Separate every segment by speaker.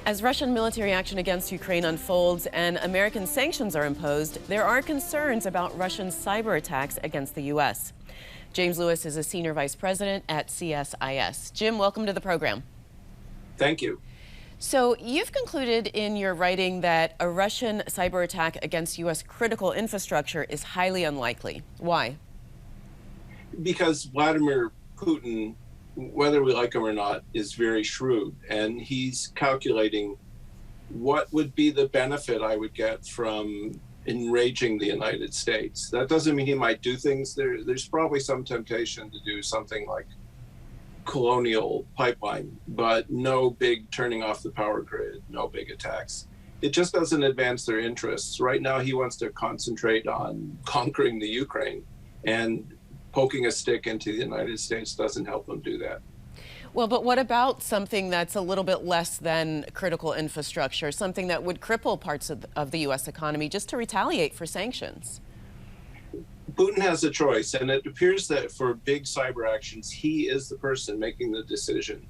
Speaker 1: As Russian military action against Ukraine unfolds and American sanctions are imposed, there are concerns about Russian cyber attacks against the U.S. James Lewis is a senior vice president at CSIS. Jim, welcome to the program.
Speaker 2: Thank you.
Speaker 1: So you've concluded in your writing that a Russian cyber attack against U.S. critical infrastructure is highly unlikely. Why?
Speaker 2: Because Vladimir Putin, whether we like him or not, is very shrewd, and he's calculating what would be the benefit I would get from enraging the United States. That doesn't mean he might do things. There's probably some temptation to do something like colonial pipeline, but no big turning off the power grid, no big attacks. It just doesn't advance their interests. Right now, he wants to concentrate on conquering the Ukraine, and poking a stick into the United States doesn't help them do that.
Speaker 1: Well, but what about something that's a little bit less than critical infrastructure, something that would cripple parts of the U.S. economy just to retaliate for sanctions?
Speaker 2: Putin has a choice, and it appears that for big cyber actions, he is the person making the decision.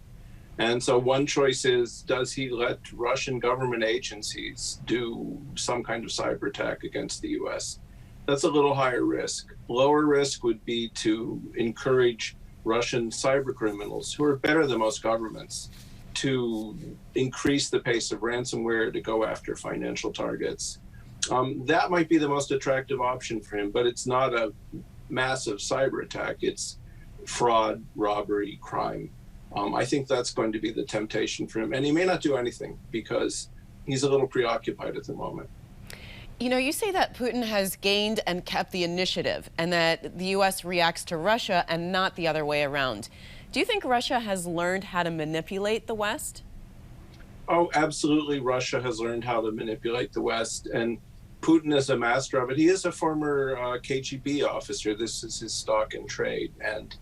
Speaker 2: And so one choice is, does he let Russian government agencies do some kind of cyber attack against the U.S.? That's a little higher risk. Lower risk would be to encourage Russian cyber criminals, who are better than most governments, to increase the pace of ransomware, to go after financial targets. That might be the most attractive option for him, but it's not a massive cyber attack. It's fraud, robbery, crime. I think that's going to be the temptation for him. And he may not do anything because he's a little preoccupied at the moment.
Speaker 1: You know, you say that Putin has gained and kept the initiative and that the U.S. reacts to Russia and not the other way around. Do you think Russia has learned how to manipulate the West?
Speaker 2: Oh, absolutely. Russia has learned how to manipulate the West, and Putin is a master of it. He is a former KGB officer. This is his stock in trade, and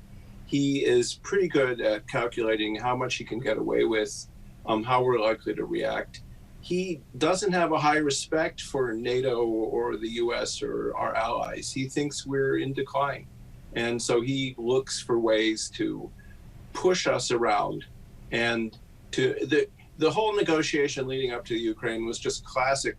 Speaker 2: he is pretty good at calculating how much he can get away with, how we're likely to react. He doesn't have a high respect for NATO or the US or our allies. He thinks we're in decline. And so he looks for ways to push us around. And the whole negotiation leading up to Ukraine was just classic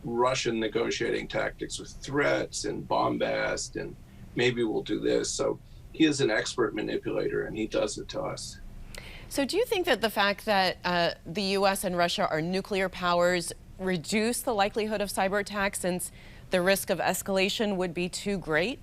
Speaker 2: Russian negotiating tactics with threats and bombast and maybe we'll do this. So he is an expert manipulator, and he does it to us.
Speaker 1: So do you think that the fact that the U.S. and Russia are nuclear powers reduce the likelihood of cyber attacks since the risk of escalation would be too great?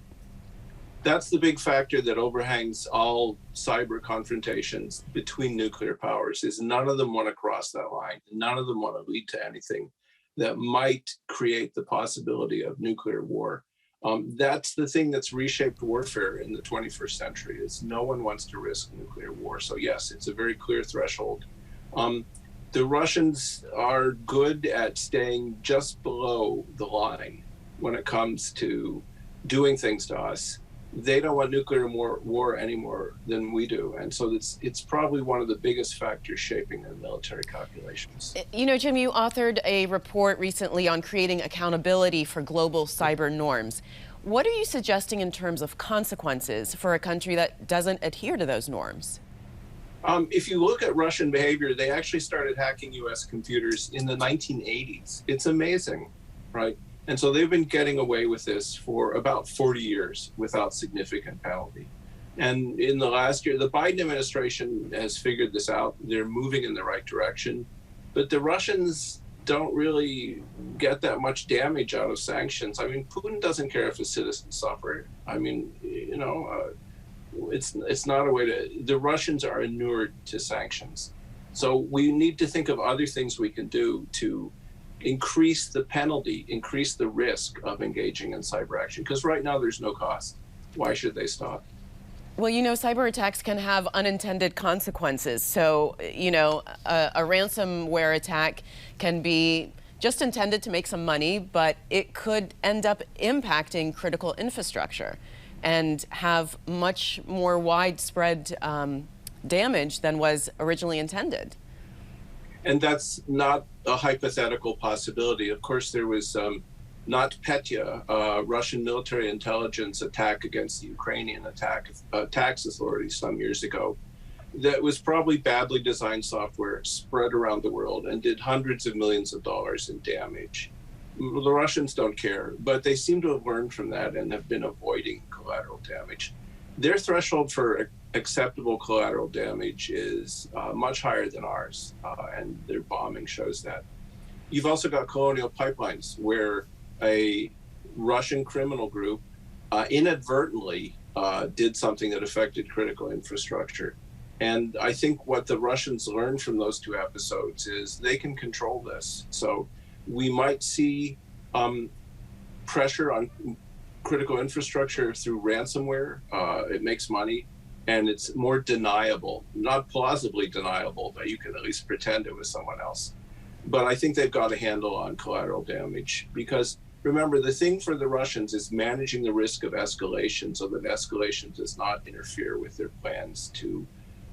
Speaker 2: That's the big factor that overhangs all cyber confrontations between nuclear powers, is none of them want to cross that line. None of them want to lead to anything that might create the possibility of nuclear war. That's the thing that's reshaped warfare in the 21st century, is no one wants to risk nuclear war. So yes, it's a very clear threshold. The Russians are good at staying just below the line when it comes to doing things to us. They don't want nuclear war any more than we do. And so it's probably one of the biggest factors shaping their military calculations.
Speaker 1: You know, Jim, you authored a report recently on creating accountability for global cyber norms. What are you suggesting in terms of consequences for a country that doesn't adhere to those norms?
Speaker 2: If you look at Russian behavior, they actually started hacking US computers in the 1980s. It's amazing, right? And so they've been getting away with this for about 40 years without significant penalty. And in the last year, the Biden administration has figured this out. They're moving in the right direction. But the Russians don't really get that much damage out of sanctions. I mean, Putin doesn't care if his citizens suffer. I mean, you know, it's not a way to, the Russians are inured to sanctions. So we need to think of other things we can do to increase the penalty, increase the risk of engaging in cyber action. Because right now there's no cost. Why should they stop?
Speaker 1: Well, you know, cyber attacks can have unintended consequences. So, you know, a ransomware attack can be just intended to make some money, but it could end up impacting critical infrastructure and have much more widespread damage than was originally intended.
Speaker 2: And that's not a hypothetical possibility. Of course, there was NotPetya, Russian military intelligence attack against the Ukrainian tax authorities some years ago. that was probably badly designed software spread around the world and did hundreds of millions of dollars in damage. The Russians don't care, but they seem to have learned from that and have been avoiding collateral damage. Their threshold for acceptable collateral damage is much higher than ours, and their bombing shows that. You've also got colonial pipelines where a Russian criminal group inadvertently did something that affected critical infrastructure. And I think what the Russians learned from those two episodes is they can control this. So we might see pressure on critical infrastructure through ransomware. It makes money, and it's more deniable, not plausibly deniable, but you can at least pretend it was someone else. But I think they've got a handle on collateral damage, because remember, the thing for the Russians is managing the risk of escalation so that escalation does not interfere with their plans to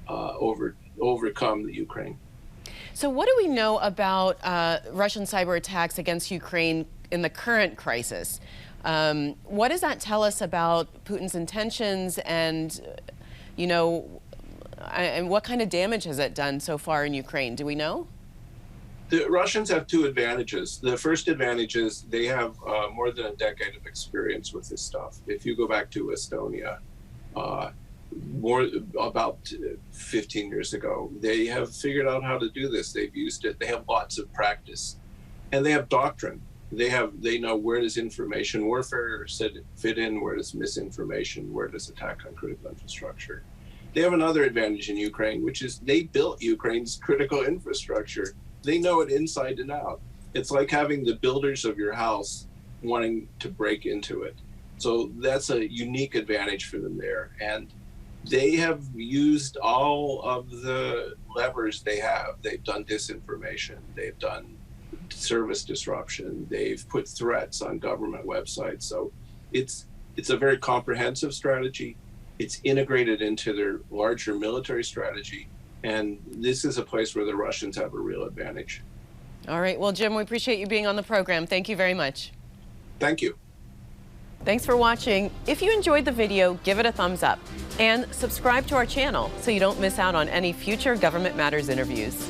Speaker 2: overcome the Ukraine.
Speaker 1: So what do we know about Russian cyber attacks against Ukraine in the current crisis? What does that tell us about Putin's intentions, and, you know, and what kind of damage has it done so far in Ukraine? Do we know?
Speaker 2: The Russians have two advantages. The first advantage is they have more than a decade of experience with this stuff. If you go back to Estonia, about 15 years ago, they have figured out how to do this. They've used it. They have lots of practice, and they have doctrine. They know where does information warfare fit in, where does misinformation, where does attack on critical infrastructure. They have another advantage in Ukraine, which is they built Ukraine's critical infrastructure. They know it inside and out. It's like having the builders of your house wanting to break into it. So that's a unique advantage for them there. And they have used all of the levers they have. They've done disinformation. They've done service disruption. They've put threats on government websites. So it's a very comprehensive strategy. It's integrated into their larger military strategy. And this is a place where the Russians have a real advantage.
Speaker 1: All right. Well, Jim, we appreciate you being on the program. Thank you very much.
Speaker 2: Thank you.
Speaker 1: Thanks for watching. If you enjoyed the video, give it a thumbs up and subscribe to our channel so you don't miss out on any future Government Matters interviews.